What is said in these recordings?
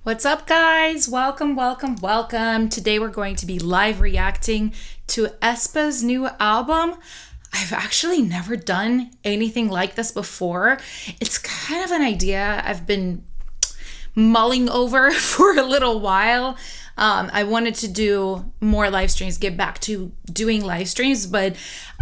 What's up, guys? Welcome, welcome, welcome. Today we're going to be live reacting to aespa's new album. I've actually never done anything like this before. It's kind of an idea I've been mulling over for a little while. I wanted to do more live streams, get back to doing live streams, but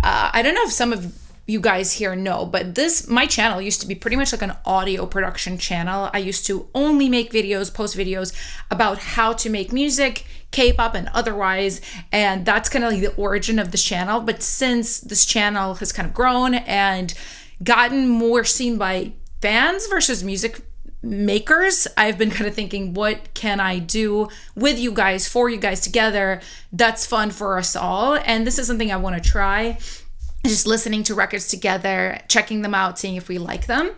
I don't know if some of you guys here know, but my channel used to be pretty much like an audio production channel. I used to only make videos, post videos about how to make music, K-pop and otherwise, and that's kind of like the origin of this channel. But since this channel has kind of grown and gotten more seen by fans versus music makers, I've been kind of thinking, what can I do with you guys, for you guys together, that's fun for us all? And this is something I want to try. Just listening to records together, checking them out, seeing if we like them.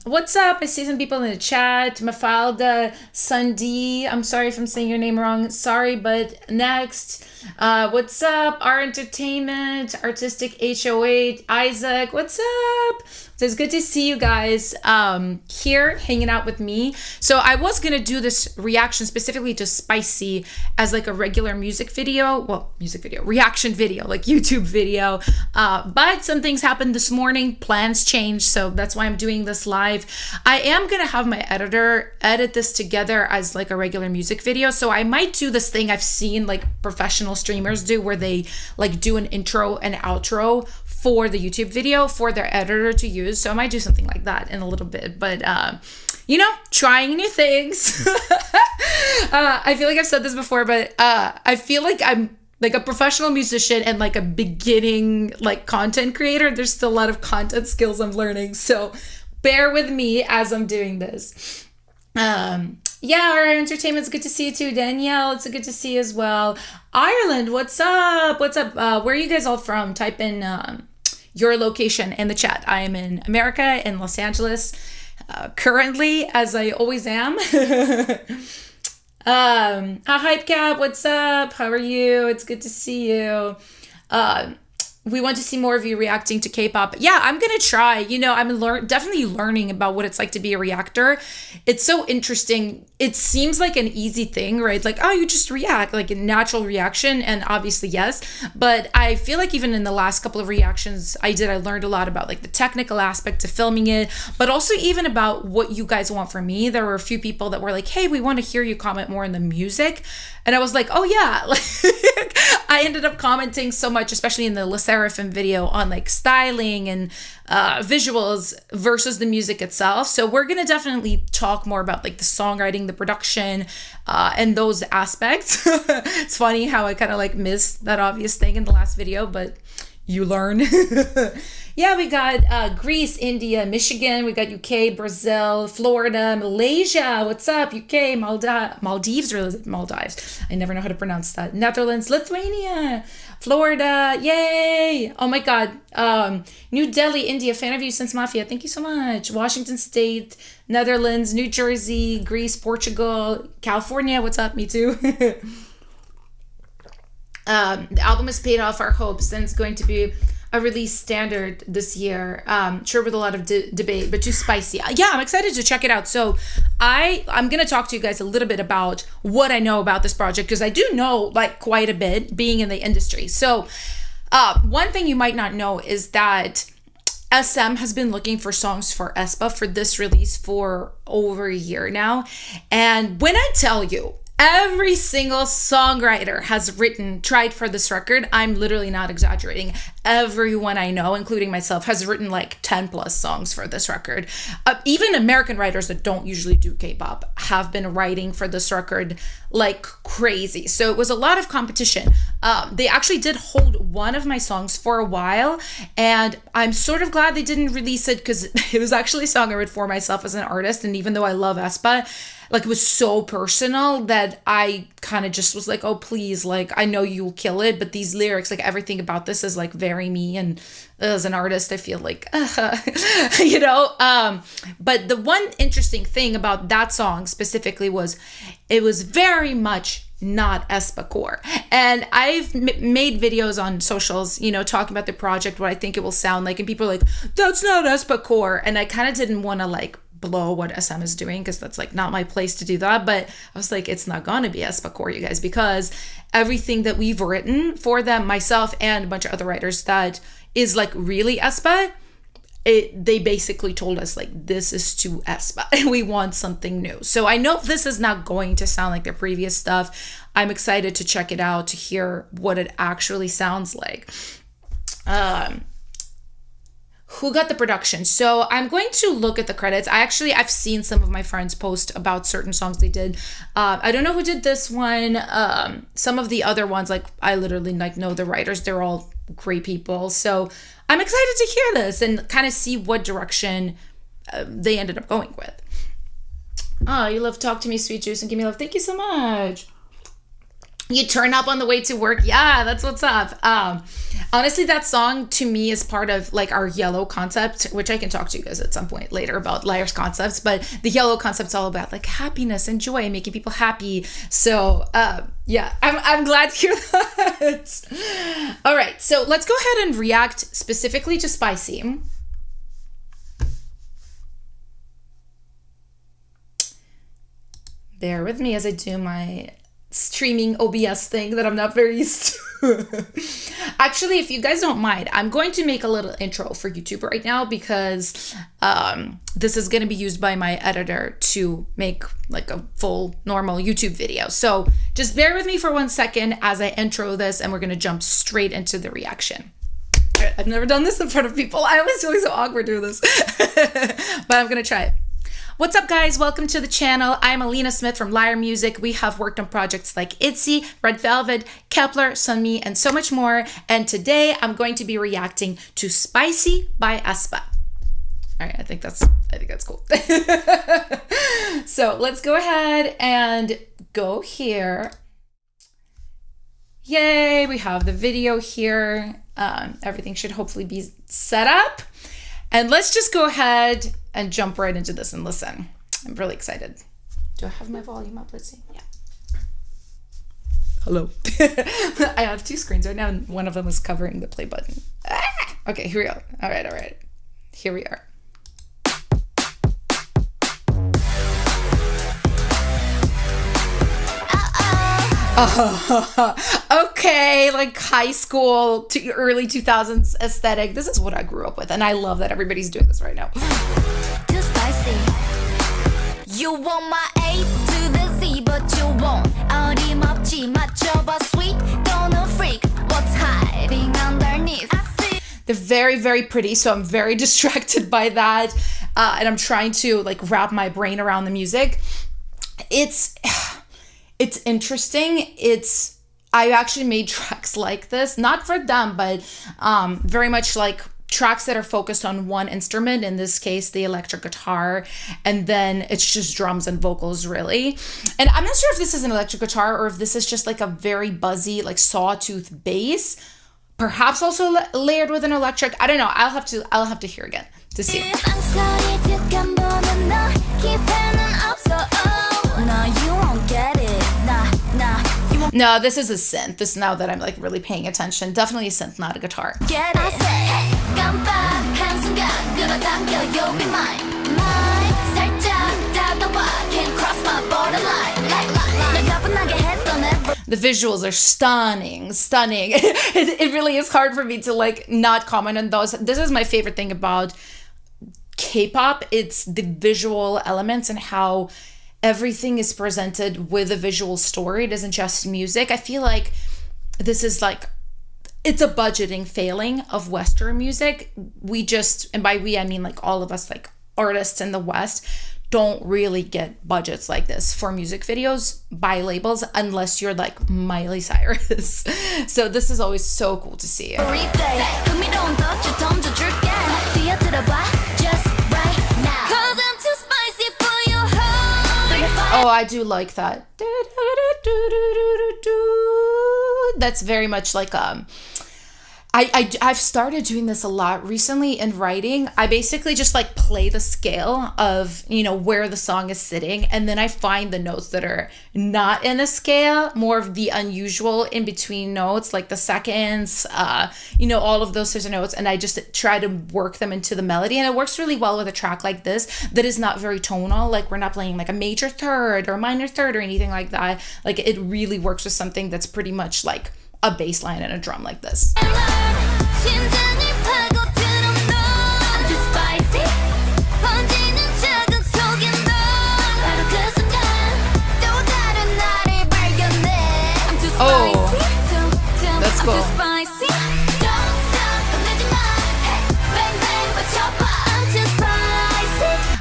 What's up? I see some people in the chat. Mafalda, Sundi. I'm sorry if I'm saying your name wrong. Sorry, but next. What's up? Our Entertainment, Artistic H08, Isaac. What's up? So it's good to see you guys here hanging out with me. So I was going to do this reaction specifically to Spicy as like a regular music video. Well, reaction video, like YouTube video. But some things happened this morning. Plans changed. So that's why I'm doing this live. I am going to have my editor edit this together as like a regular music video. So I might do this thing I've seen like professional streamers do where they like do an intro and outro for the YouTube video for their editor to use. So I might do something like that in a little bit, but trying new things. I feel like I've said this before, but I feel like I'm like a professional musician and like a beginning like content creator. There's still a lot of content skills I'm learning, so bear with me as I'm doing this. Yeah, our Entertainment's good to see you too. Danielle, it's good to see you as well. Ireland, what's up? What's up? Where are you guys all from? Type in your location in the chat. I am in America, in Los Angeles, currently, as I always am. Hype Cap, what's up? How are you? It's good to see you. We want to see more of you reacting to K-pop. Yeah, I'm gonna try. I'm definitely learning about what it's like to be a reactor. It's so interesting. It seems like an easy thing, right? Like, oh, you just react, like a natural reaction, and obviously yes. But I feel like even in the last couple of reactions I learned a lot about like the technical aspect of filming it, but also even about what you guys want from me. There were a few people that were like, hey, we want to hear you comment more on the music. And I was like, oh yeah. Like, I ended up commenting so much, especially in the LYRE video, on like styling and visuals versus the music itself. So we're gonna definitely talk more about like the songwriting, the production, and those aspects. It's funny how I kind of like missed that obvious thing in the last video, but you learn. Yeah, we got Greece, India, Michigan. We got UK, Brazil, Florida, Malaysia. What's up? UK, Maldives, or is it Maldives? I never know how to pronounce that. Netherlands, Lithuania, Florida. Yay! Oh my God. New Delhi, India. Fan of you since Mafia. Thank you so much. Washington State, Netherlands, New Jersey, Greece, Portugal, California. What's up? Me too. The album has paid off our hopes, and it's going to be a release standard this year, sure, with a lot of debate, but too spicy. Yeah, I'm excited to check it out. So I'm going to talk to you guys a little bit about what I know about this project, because I do know like quite a bit being in the industry. So one thing you might not know is that SM has been looking for songs for aespa for this release for over a year now. And when I tell you, every single songwriter has tried for this record. I'm literally not exaggerating. Everyone I know, including myself, has written like 10 plus songs for this record. Even American writers that don't usually do K-pop have been writing for this record like crazy. So it was a lot of competition. They actually did hold one of my songs for a while, and I'm sort of glad they didn't release it, because it was actually a song I wrote for myself as an artist. And even though I love aespa, like it was so personal that I kind of just was like, oh, please, like, I know you'll kill it, but these lyrics, like everything about this is like very me. And as an artist, I feel like, but the one interesting thing about that song specifically was it was very much not aespa core. And I've made videos on socials, talking about the project, what I think it will sound like. And people are like, that's not aespa core. And I kind of didn't want to like below what SM is doing, because that's like not my place to do that. But I was like, it's not gonna be aespa core, you guys, because everything that we've written for them, myself and a bunch of other writers, that is like really aespa, they basically told us like, this is too aespa and we want something new. So I know this is not going to sound like their previous stuff. I'm excited to check it out, to hear what it actually sounds like. Who got the production? So I'm going to look at the credits. I've seen some of my friends post about certain songs they did. I don't know who did this one. Some of the other ones, like I literally like know the writers. They're all great people. So I'm excited to hear this and kind of see what direction they ended up going with. Oh, you love Talk to Me, Sweet Juice, and Give Me Love. Thank you so much. You turn up on the way to work. Yeah, that's what's up. Honestly, that song to me is part of like our yellow concept, which I can talk to you guys at some point later about LYRE's concepts. But the yellow concept's all about like happiness and joy, making people happy. So yeah, I'm glad to hear that. All right, so let's go ahead and react specifically to Spicy. Bear with me as I do my streaming OBS thing that I'm not very used to. Actually, if you guys don't mind, I'm going to make a little intro for YouTube right now, because this is going to be used by my editor to make like a full normal YouTube video. So just bear with me for 1 second as I intro this, and we're going to jump straight into the reaction. I've never done this in front of people. I always feel so awkward doing this, but I'm going to try it. What's up, guys? Welcome to the channel. I'm Alina Smith from LYRE Music. We have worked on projects like ITZY, Red Velvet, Kepler, Sunmi, and so much more. And today I'm going to be reacting to Spicy by aespa. All right, I think that's cool. So let's go ahead and go here. Yay, we have the video here. Everything should hopefully be set up. And let's just go ahead and jump right into this and listen. I'm really excited. Do I have my volume up? Let's see. Yeah. Hello. I have two screens right now, and one of them is covering the play button. Ah! Okay, here we go. All right. Here we are. Okay, like high school to early 2000s aesthetic. This is what I grew up with, and I love that everybody's doing this right now. Too spicy. You want my A to the Z, but you won't. 어림없지 맞춰봐 sweet, don't know freak. What's hiding underneath? They're very, very pretty, so I'm very distracted by that, and I'm trying to like wrap my brain around the music. It's interesting. I actually made tracks like this, not for them, but very much like tracks that are focused on one instrument, in this case, the electric guitar, and then it's just drums and vocals, really. And I'm not sure if this is an electric guitar or if this is just like a very buzzy, like sawtooth bass, perhaps also layered with an electric. I don't know. I'll have to hear again to see. No, this is a synth. This, now that I'm like really paying attention, definitely a synth, not a guitar. Get it. The visuals are stunning. It really is hard for me to like not comment on those. This is my favorite thing about K-pop. It's the visual elements and how everything is presented with a visual story. It isn't just music. I feel like this is like, it's a budgeting failing of Western music. We just, and by we, I mean like all of us, like artists in the West, don't really get budgets like this for music videos by labels unless you're like Miley Cyrus. So this is always so cool to see. Oh, I do like that. That's very much like I've started doing this a lot recently in writing. I basically just like play the scale of, where the song is sitting. And then I find the notes that are not in a scale, more of the unusual in between notes, like the seconds, all of those sorts of notes. And I just try to work them into the melody. And it works really well with a track like this that is not very tonal. Like we're not playing like a major third or a minor third or anything like that. Like it really works with something that's pretty much like a bass line and a drum like this. Oh, that's cool.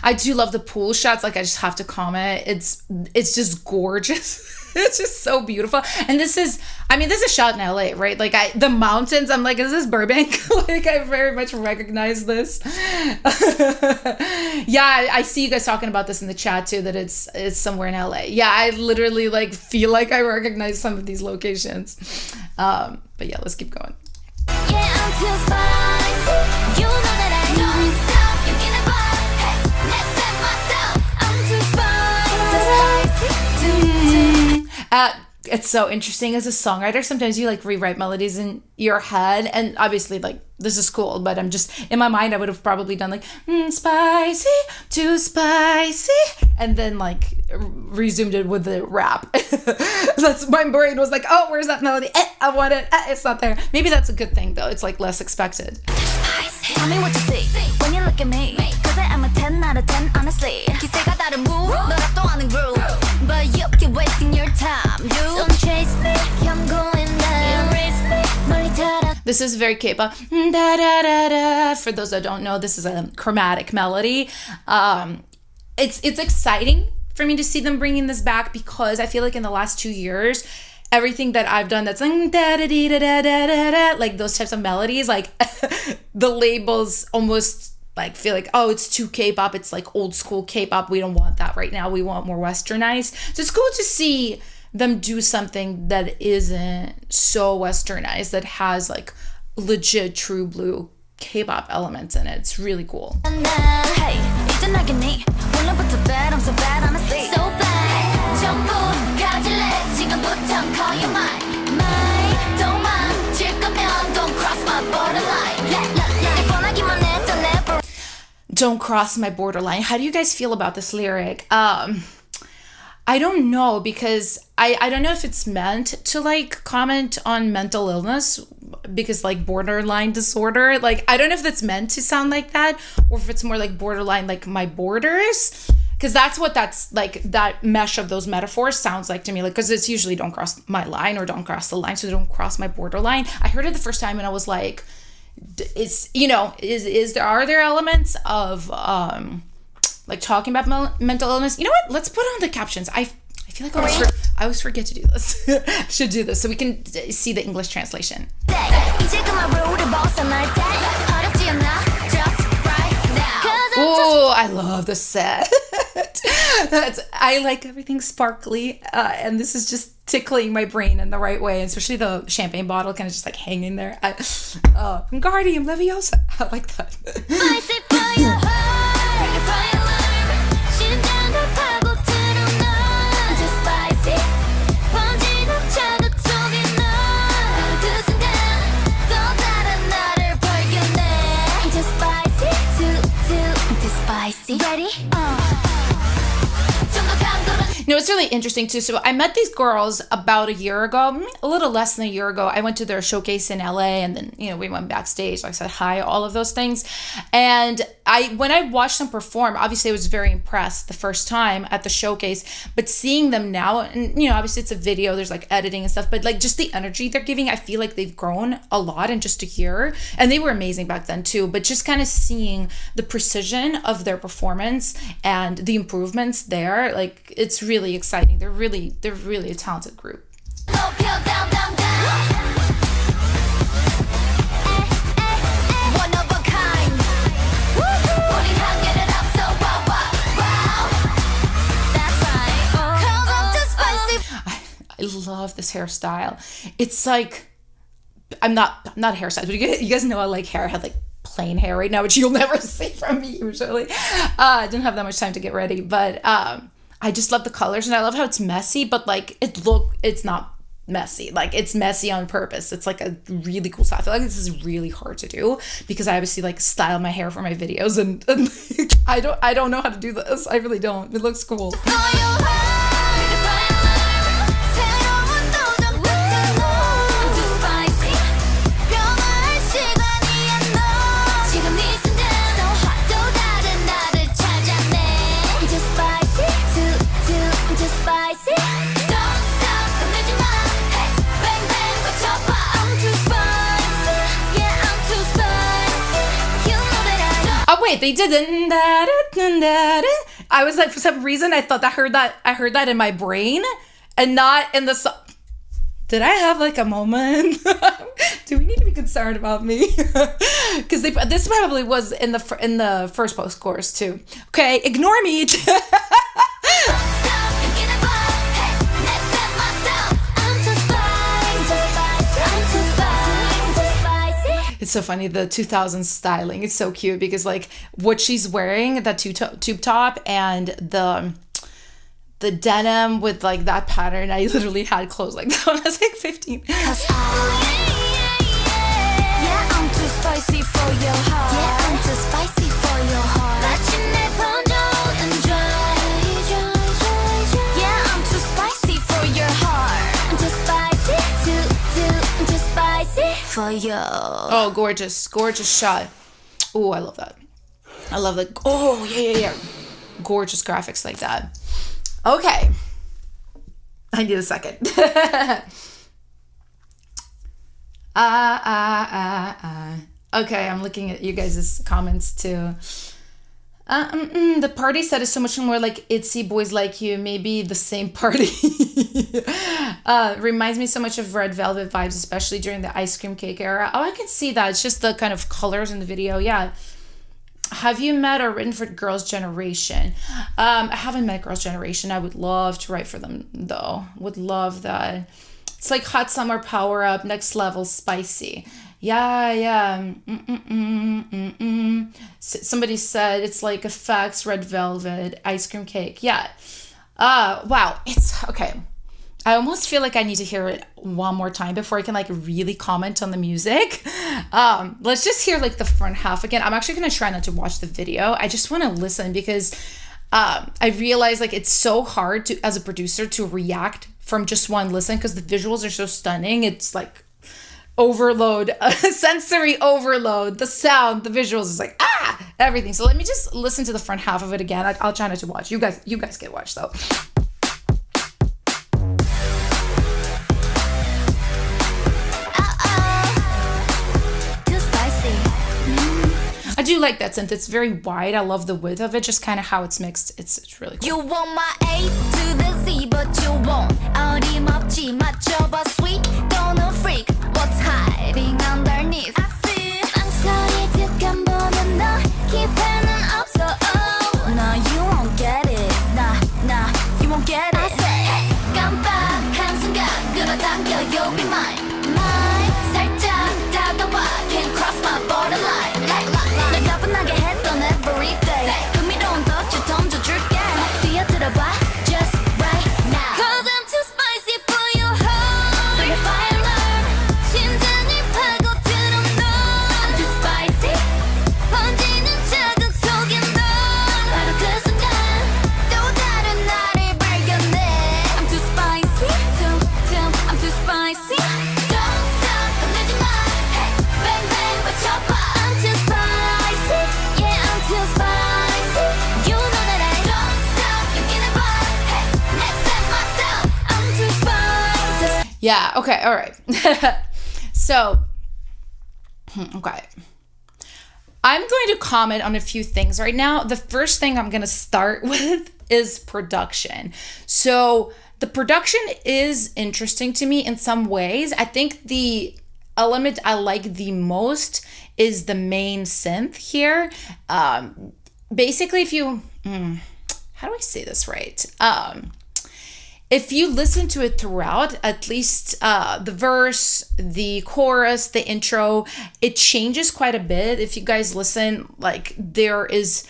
I do love the pool shots. Like I just have to comment. It's just gorgeous. It's just so beautiful. And this is shot in LA, right? Like the mountains, I'm like, is this Burbank? Like I very much recognize this. Yeah, I see you guys talking about this in the chat too, that it's somewhere in LA. Yeah, I literally like feel like I recognize some of these locations. But yeah, let's keep going. Yeah, I'm too spicy. You know that I don't stop. You can never, next time myself. I'm too spicy. It's so interesting as a songwriter. Sometimes you like rewrite melodies in your head, and obviously like this is cool, but I'm just in my mind I would have probably done like spicy, too spicy, and then like resumed it with the rap. That's my brain was like, oh, where's that melody? I want it. It's not there. Maybe that's a good thing though. It's like less expected. Tell me what you see when you look at me. Cause I'm a 10 out of 10 honestly. 기세가 다른 move, 너랍도 않은 groove. But you keep wasting your time. You don't chase me, I'm going down. Erase me, 멀리 달아. This is very K-pop. Da, da, da, da. For those that don't know, this is a chromatic melody. It's exciting for me to see them bringing this back because I feel like in the last 2 years, everything that I've done that's like da da da da da da da, like those types of melodies, like the labels almost like feel like, oh, it's too K-pop. It's like old school K-pop. We don't want that right now. We want more westernized. So it's cool to see them do something that isn't so westernized, that has like legit true blue K-pop elements in it. It's really cool. Hey, 이젠 알겠니? 오늘부터 bad, I'm so bad, honestly. So bad. 전부 가질래. 지금부터 call you mine. Mine. Don't mind. 질 거면 don't cross my borderline. 뻔하기만 해도 never. Don't cross my borderline. How do you guys feel about this lyric? I don't know, because I don't know if it's meant to like comment on mental illness, because like borderline disorder, like I don't know if that's meant to sound like that, or if it's more like borderline, like my borders, because that's what that's like, that mesh of those metaphors sounds like to me, like, because it's usually don't cross my line or don't cross the line, so don't cross my borderline. I heard it the first time and I was like, are there elements of like talking about mental illness? You know what? Let's put on the captions. I feel like I always forget to do this. I should do this so we can see the English translation. Oh, I love the set. I like everything sparkly, and this is just tickling my brain in the right way, especially the champagne bottle kind of just like hanging there. Wingardium Leviosa. I like that. Ready? No, it's really interesting too. So I met these girls about a year ago, a little less than a year ago. I went to their showcase in LA, and then, we went backstage. Like I said hi, all of those things. And when I watched them perform, obviously I was very impressed the first time at the showcase, but seeing them now, and obviously it's a video, there's like editing and stuff, but like just the energy they're giving, I feel like they've grown a lot in just a year. And they were amazing back then too, but just kind of seeing the precision of their performance and the improvements there, like it's really exciting. They're really a talented group. I love this hairstyle. It's like I'm not hairstylist, but you guys know I like hair. I have like plain hair right now, which you'll never see from me usually. I didn't have that much time to get ready, but I just love the colors, and I love how it's messy, but like it's not messy. Like it's messy on purpose. It's like a really cool style. I feel like this is really hard to do because I obviously like style my hair for my videos, and I don't know how to do this. I really don't. It looks cool. Wait, they did it. I was like, for some reason, I thought I heard that in my brain and not in the song. Did I have like a moment? Do we need to be concerned about me? Because this probably was in the first post chorus too. Okay, ignore me. It's so funny, the 2000s styling. It's so cute because like what she's wearing, that tube top and the denim with like that pattern. I literally had clothes like that when I was like 15. Yeah, I'm too spicy for your heart. Yeah, I'm too spicy for your heart. Yeah, I'm too spicy for your heart. I'm too spicy, too spicy for you. Oh, gorgeous shot. Oh, I love that. I love the, oh, yeah. Gorgeous graphics like that. Okay. I need a second. Okay, I'm looking at you guys' comments too. The party set is so much more like ITZY, Boys Like You, maybe the same party. Reminds me so much of Red Velvet vibes, especially during the ice cream cake era. Oh, I can see that. It's just the kind of colors in the video. Yeah. Have you met or written for Girls' Generation? I haven't met Girls' Generation. I would love to write for them though. Would love that. It's like Hot Summer Power Up, Next Level Spicy. Yeah. Somebody said it's like Effects, Red Velvet, Ice Cream Cake. Yeah. Wow. It's okay. I almost feel like I need to hear it one more time before I can like really comment on the music. Let's just hear like the front half again. I'm actually going to try not to watch the video. I just want to listen because I realize like it's so hard to, as a producer, to react from just one listen because the visuals are so stunning. It's like overload, sensory overload, the sound, the visuals is like, everything. So let me just listen to the front half of it again. I'll try not to watch. You guys get watched though. I do like that synth. It's very wide. I love the width of it, just kind of how it's mixed. It's really cool. You want my A to the Z, but you won't. 어림없지 맞춰봐 sweet, gonna freak. What's hiding underneath? I see. 망설이 득한 보는 너 기회는 없어. Oh, no, you won't get it. Nah, you won't get it. I say, 깜빡한 순간 끌어당겨, you'll be mine. Mine. 살짝 다가와, can't cross my borderline. 날 가뿐하게 했던 everyday. 흥미로운 덫을 던져줄게. 뛰어들어봐, just right now. Cause I'm too spicy for your heart. Bring the fire alarm. 심장이 파고드는 너. I'm too spicy. 번지는 자극 속에 너. 바로 그 순간 또 다른 나를 발견해. I'm too spicy. I'm too spicy. Don't stop, 끝내지 마. Hey, bang bang 외쳐봐. I'm too spicy. Yeah, I'm too spicy. You know that I don't stop. 여기는 봐. Hey, next time myself. I'm too spicy. Yeah, okay, all right. So, okay. I'm going to comment on a few things right now. The first thing I'm going to start with is production. So, the production is interesting to me in some ways. I think the element I like the most is the main synth here. Basically, if you, how do I say this right? if you listen to it throughout, at least the verse, the chorus, the intro, it changes quite a bit. If you guys listen, like there is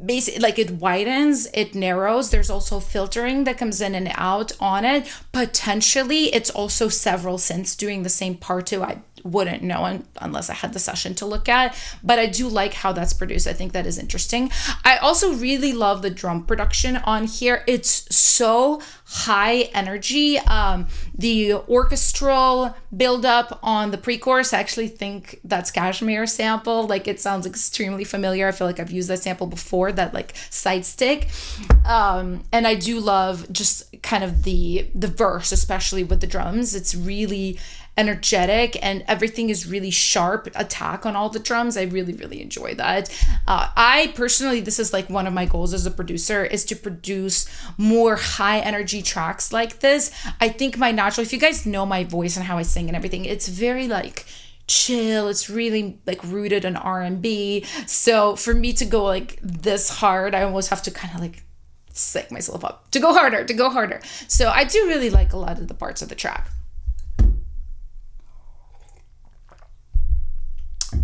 basically like it widens, it narrows. There's also filtering that comes in and out on it. Potentially, it's also several synths doing the same part too. I wouldn't know unless I had the session to look at, but I do like how that's produced. I think that is interesting. I also really love the drum production on here. It's so high energy. The orchestral buildup on the pre-chorus, I actually think that's Kashmir sample. Like it sounds extremely familiar. I feel like I've used that sample before, that like side stick. And I do love just kind of the verse, especially with the drums. It's really energetic and everything is really sharp attack on all the drums. I really, really enjoy that. I personally, this is like one of my goals as a producer, is to produce more high energy tracks like this. I think my natural, if you guys know my voice and how I sing and everything, it's very like chill. It's really like rooted in R&B. So for me to go like this hard, I almost have to kind of like psych myself up to go harder. So I do really like a lot of the parts of the track.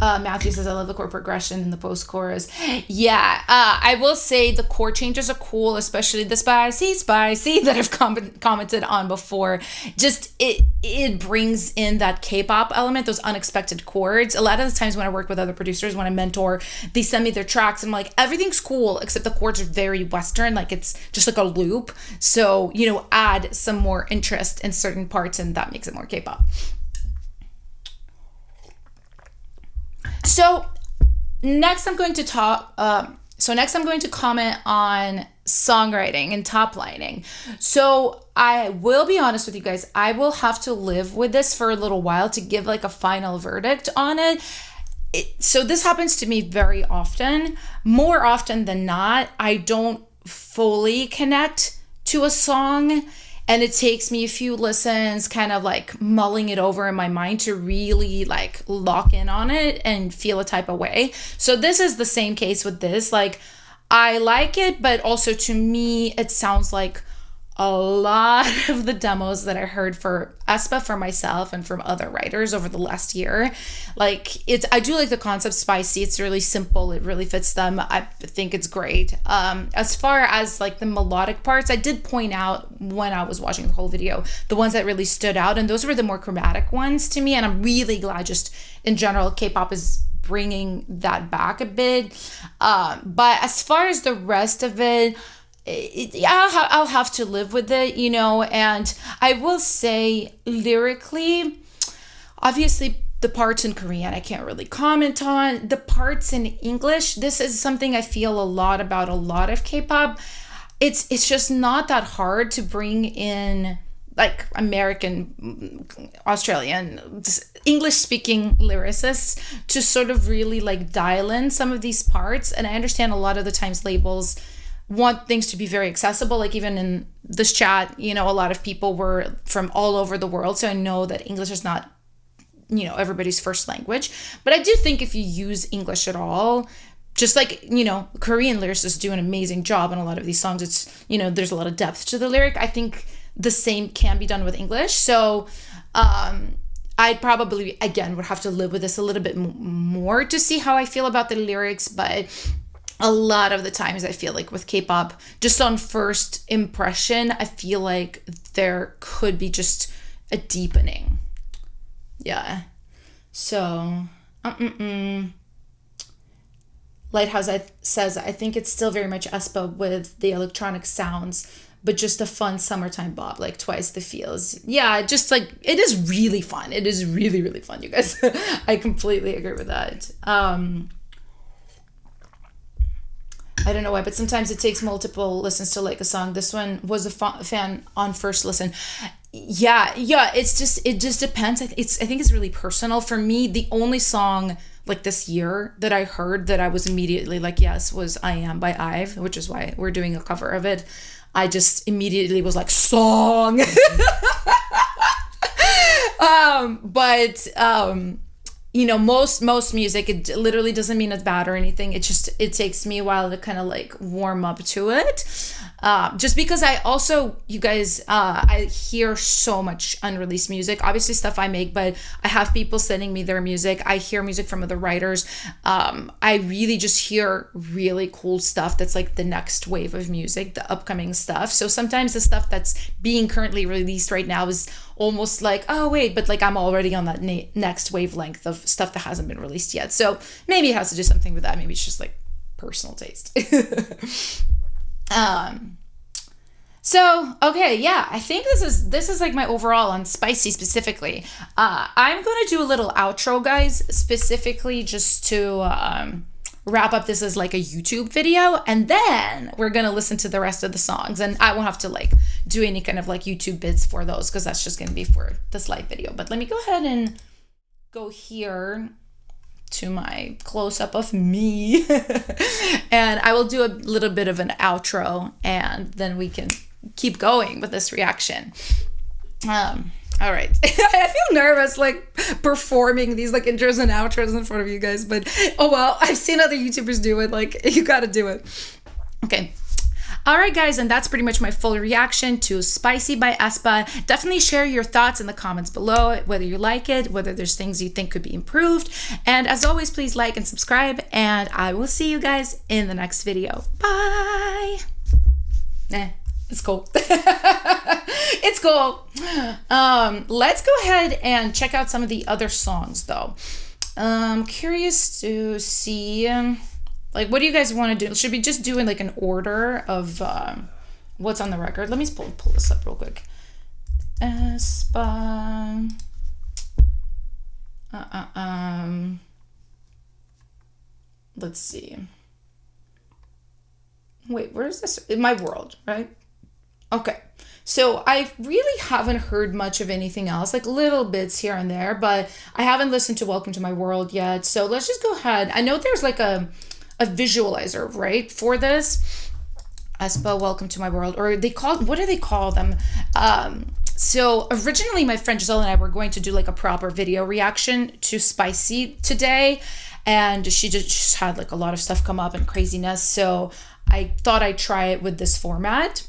Matthew says, I love the chord progression in the post-chorus. Yeah, I will say the chord changes are cool, especially the spicy that I've commented on before. Just it brings in that K-pop element, those unexpected chords. A lot of the times when I work with other producers, when I mentor, they send me their tracks and I'm like, everything's cool, except the chords are very Western, like it's just like a loop. So, add some more interest in certain parts and that makes it more K-pop. So next I'm going to comment on songwriting and top lining. So I will be honest with you guys, I will have to live with this for a little while to give like a final verdict on it. So this happens to me very often. More often than not, I don't fully connect to a song. And it takes me a few listens, kind of like mulling it over in my mind to really like lock in on it and feel a type of way. So this is the same case with this. Like I like it, but also to me, it sounds like a lot of the demos that I heard for aespa for myself and from other writers over the last year. Like I do like the concept spicy. It's really simple. It really fits them. I think it's great. As far as like the melodic parts, I did point out when I was watching the whole video, the ones that really stood out. And those were the more chromatic ones to me. And I'm really glad just in general, K-pop is bringing that back a bit. But as far as the rest of it, I'll have to live with it, and I will say lyrically, obviously the parts in Korean I can't really comment on. The parts in English, this is something I feel a lot about a lot of K-pop. It's just not that hard to bring in like American, Australian, English speaking lyricists to sort of really like dial in some of these parts. And I understand a lot of the times labels want things to be very accessible. Like even in this chat, a lot of people were from all over the world. So I know that English is not, everybody's first language. But I do think if you use English at all, just like, Korean lyricists do an amazing job in a lot of these songs. It's, there's a lot of depth to the lyric. I think the same can be done with English. So I probably, again, would have to live with this a little bit more to see how I feel about the lyrics. But a lot of the times I feel like with K-pop, just on first impression, I feel like there could be just a deepening. Yeah. So, Lighthouse says, I think it's still very much aespa with the electronic sounds, but just a fun summertime bop, like twice the feels. Yeah, just like, it is really fun. It is really, really fun, you guys. I completely agree with that. I don't know why, but sometimes it takes multiple listens to like a song. This one was a fan on first listen. Yeah, it just depends. I think it's really personal. For me, the only song like this year that I heard that I was immediately like, yes, was I Am by ITZY, which is why we're doing a cover of it. I just immediately was like, song. most music, it literally doesn't mean it's bad or anything. It takes me a while to kind of like warm up to it. Just because I also, you guys, I hear so much unreleased music, obviously stuff I make, but I have people sending me their music. I hear music from other writers. I really just hear really cool stuff that's like the next wave of music, the upcoming stuff. So sometimes the stuff that's being currently released right now is almost like, oh wait, but like I'm already on that next wavelength of stuff that hasn't been released yet. So maybe it has to do something with that. Maybe it's just like personal taste. So okay, yeah, I think this is like my overall on Spicy specifically. I'm gonna do a little outro, guys, specifically just to wrap up this as like a YouTube video, and then we're gonna listen to the rest of the songs, and I won't have to like do any kind of like YouTube bits for those because that's just gonna be for this live video. But let me go ahead and go here to my close-up of me and I will do a little bit of an outro, and then we can keep going with this reaction. All right. I feel nervous like performing these like intros and outros in front of you guys, but oh well, I've seen other YouTubers do it. Like, you gotta do it. Okay. All right, guys, and that's pretty much my full reaction to Spicy by aespa. Definitely share your thoughts in the comments below, whether you like it, whether there's things you think could be improved. And as always, please like and subscribe, and I will see you guys in the next video. Bye. It's cool. It's cool. Let's go ahead and check out some of the other songs, though. I'm curious to see, like, what do you guys want to do? Should we just do in like an order of what's on the record? Let me pull this up real quick. aespa. Let's see. Wait, where is this? In My World, right? Okay. So I really haven't heard much of anything else, like little bits here and there, but I haven't listened to Welcome to My World yet. So let's just go ahead. I know there's like a visualizer, right, for this. aespa Welcome to My World, or what do they call them? So originally my friend Giselle and I were going to do like a proper video reaction to Spicy today, and she just had like a lot of stuff come up and craziness. So I thought I'd try it with this format.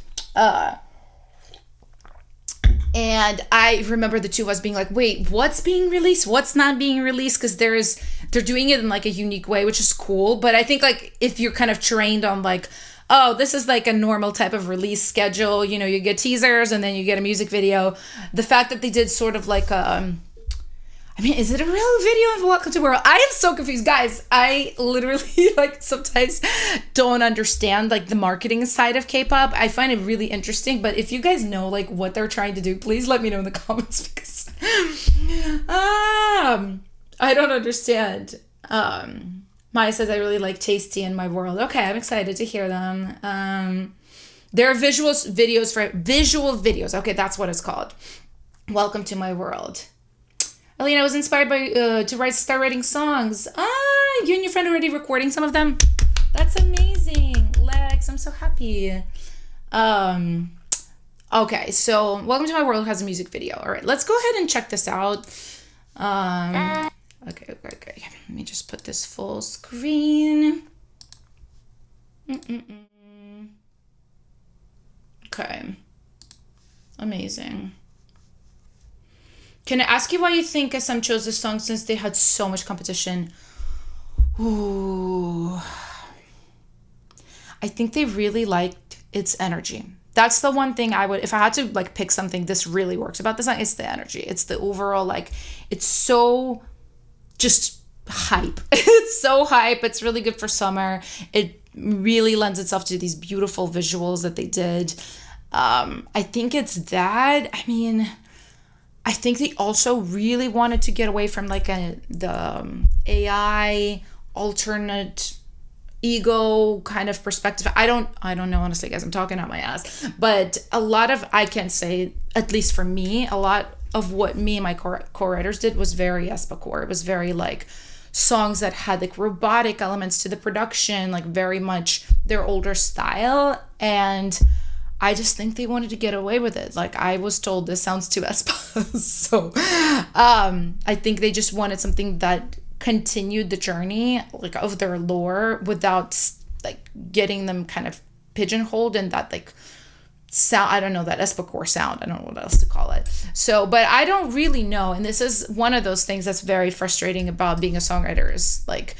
And I remember the two of us being like, wait, what's being released? What's not being released? Because they're doing it in like a unique way, which is cool. But I think like if you're kind of trained on like, oh, this is like a normal type of release schedule, you get teasers and then you get a music video. The fact that they did sort of like is it a real video of Welcome to World? I am so confused, guys. I literally like sometimes don't understand like the marketing side of K-pop. I find it really interesting, but if you guys know like what they're trying to do, please let me know in the comments because I don't understand. Maya says I really like Tasty in My World. Okay, I'm excited to hear them. There are visual videos. Okay, that's what it's called. Welcome to My World. Alina was inspired by to start writing songs. You and your friend already recording some of them? That's amazing. Lex, I'm so happy. Okay, so Welcome to My World has a music video. All right, let's go ahead and check this out. Okay. Let me just put this full screen. Okay. Amazing. Can I ask you why you think SM chose this song since they had so much competition? Ooh. I think they really liked its energy. That's the one thing I would, if I had to like pick something this really works about this song, it's the energy. It's the overall, like, it's so just hype. It's so hype. It's really good for summer. It really lends itself to these beautiful visuals that they did. I think it's that. I think they also really wanted to get away from like the AI alternate ego kind of perspective. I don't know, honestly, guys. I'm talking out my ass. But a lot of, I can say, at least for me, a lot of what me and my co-writers did was very aespa core. It was very like songs that had like robotic elements to the production, like very much their older style. And I just think they wanted to get away with it. Like, I was told this sounds too aespa. So I think they just wanted something that continued the journey, like, of their lore without like getting them kind of pigeonholed in that like sound. I don't know, that aespa core sound. I don't know what else to call it. So, but I don't really know. And this is one of those things that's very frustrating about being a songwriter, is like,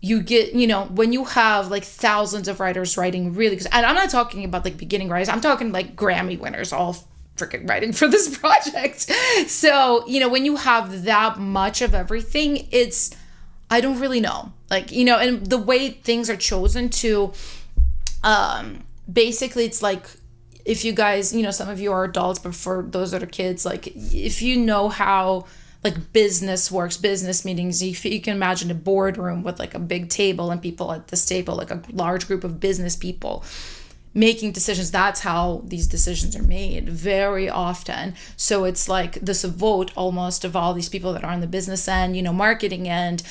you get, you know, when you have like thousands of writers writing really, and I'm not talking about like beginning writers, I'm talking like Grammy winners all freaking writing for this project. So, you know, when you have that much of everything, it's, I don't really know. Like, you know, and the way things are chosen to, basically it's like, if you guys, you know, some of you are adults, but for those that are kids, like, if you know how like business works, business meetings, if you can imagine a boardroom with like a big table and people at this table, like a large group of business people making decisions, that's how these decisions are made very often. So it's like this vote almost of all these people that are on the business end, you know, marketing end,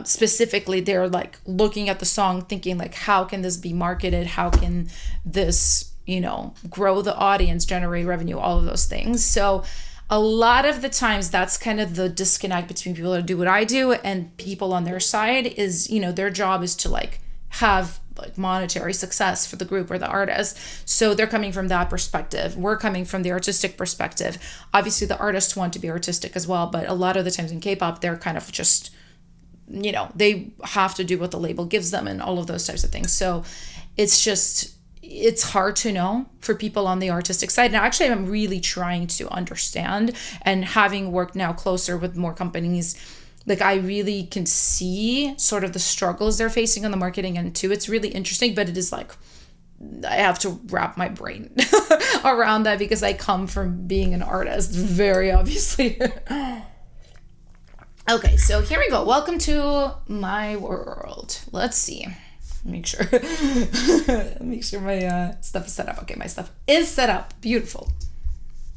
specifically, they're like looking at the song thinking like, how can this be marketed? How can this, you know, grow the audience, generate revenue, all of those things. So a lot of the times that's kind of the disconnect between people that do what I do and people on their side, is, you know, their job is to like have like monetary success for the group or the artist. So they're coming from that perspective. We're coming from the artistic perspective. Obviously the artists want to be artistic as well, but a lot of the times in K-pop, they're kind of just, you know, they have to do what the label gives them and all of those types of things. So it's just, it's hard to know for people on the artistic side. And actually, I'm really trying to understand, and having worked now closer with more companies, like, I really can see sort of the struggles they're facing on the marketing end too. It's really interesting, but it is like, I have to wrap my brain around that because I come from being an artist, very obviously. Okay, so here we go. Welcome to my world. Let's see. Make sure my stuff is set up. Okay, my stuff is set up. Beautiful.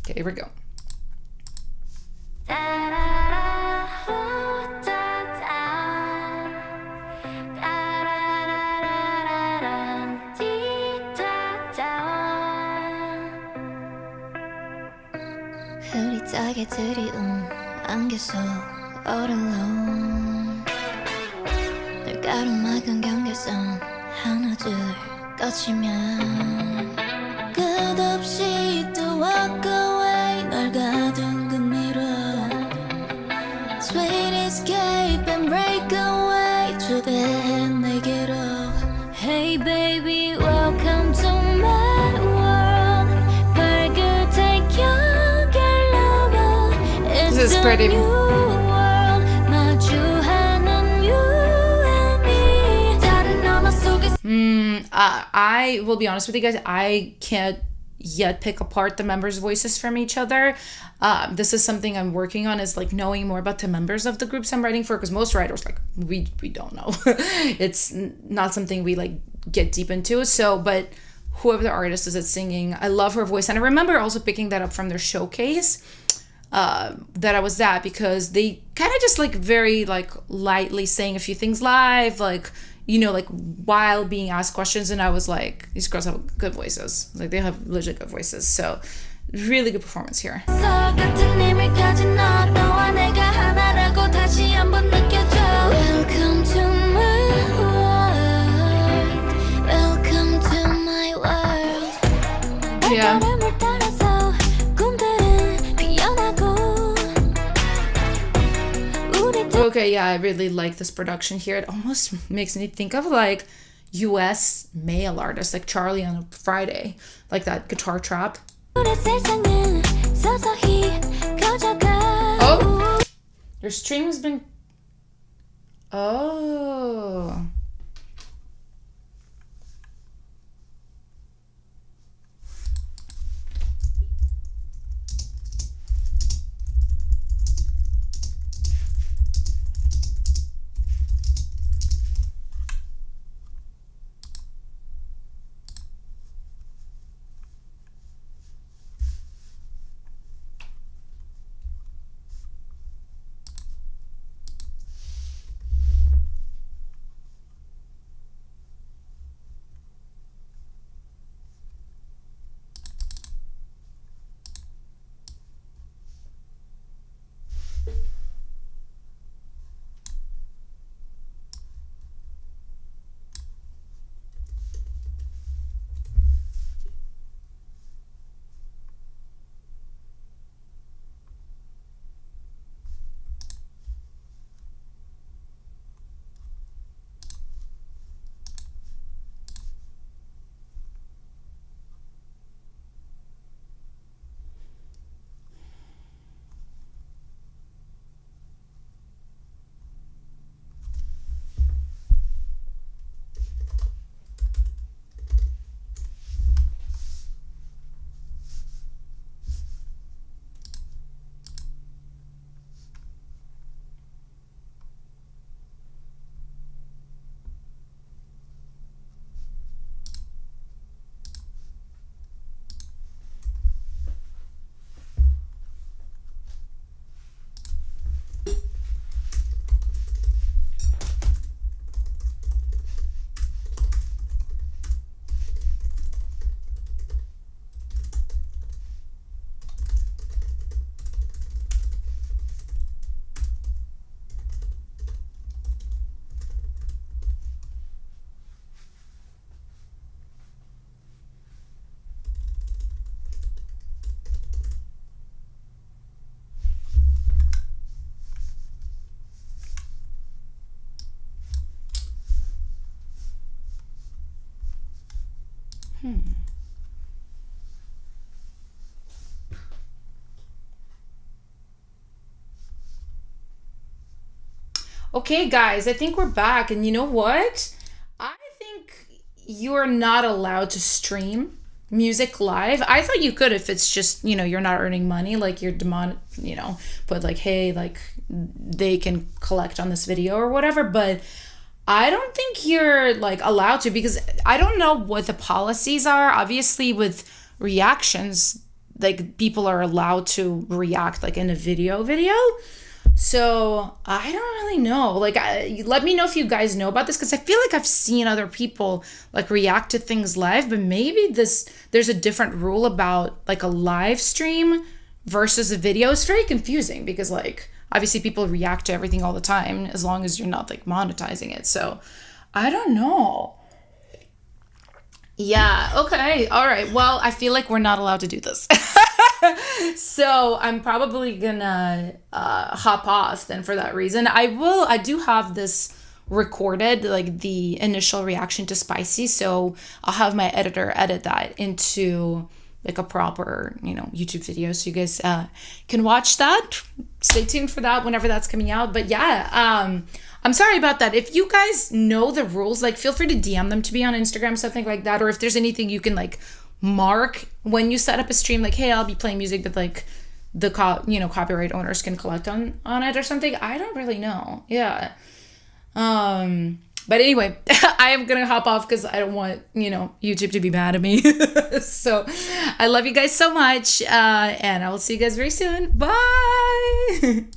Okay, here we go. 흐릿하게 들이운 안개 속 all alone 늘 가로막은 경계선 하나 둘 거치면 끝없이 또 walk away 널 가둔 미러 Sweet escape and break away 주대해 내게로 Hey baby welcome to my world 발끝에 경계 lover This is pretty. I will be honest with you guys, I can't yet pick apart the members' voices from each other. This is something I'm working on, is like knowing more about the members of the groups I'm writing for, because most writers, like, we don't know. It's not something we like get deep into. So, but whoever the artist is that's singing, I love her voice. And I remember also picking that up from their showcase that I was at, because they kind of just like very like lightly saying a few things live, like, you know, like while being asked questions, and I was like, these girls have good voices. Like, they have legit good voices. So really good performance here. Welcome to my world. Welcome to my world. Yeah. Okay, yeah, I really like this production here. It almost makes me think of like US male artists, like Charlie on a Friday, like that guitar trap. Oh, your stream has been. Oh. Okay, guys, I think we're back. And you know what? I think you're not allowed to stream music live. I thought you could if it's just, you're not earning money, like you're put like, hey, like they can collect on this video or whatever. But I don't think you're like allowed to, because I don't know what the policies are. Obviously, with reactions, like people are allowed to react like in a video. So I don't really know. Like, let me know if you guys know about this, because I feel like I've seen other people like react to things live, but maybe there's a different rule about like a live stream versus a video. It's very confusing because like obviously people react to everything all the time as long as you're not like monetizing it. So I don't know. Yeah, okay. All right. Well, I feel like we're not allowed to do this. So I'm probably gonna hop off then for that reason. I do have this recorded, like the initial reaction to Spicy, so I'll have my editor edit that into like a proper, YouTube video, so you guys can watch that. Stay tuned for that whenever that's coming out. But yeah, I'm sorry about that. If you guys know the rules, like feel free to DM them to me on Instagram, something like that. Or if there's anything you can like mark when you set up a stream, like, hey, I'll be playing music, but like the copyright owners can collect on it or something. I don't really know. Yeah. But anyway, I am gonna hop off because I don't want, YouTube to be mad at me. So I love you guys so much. And I will see you guys very soon. Bye.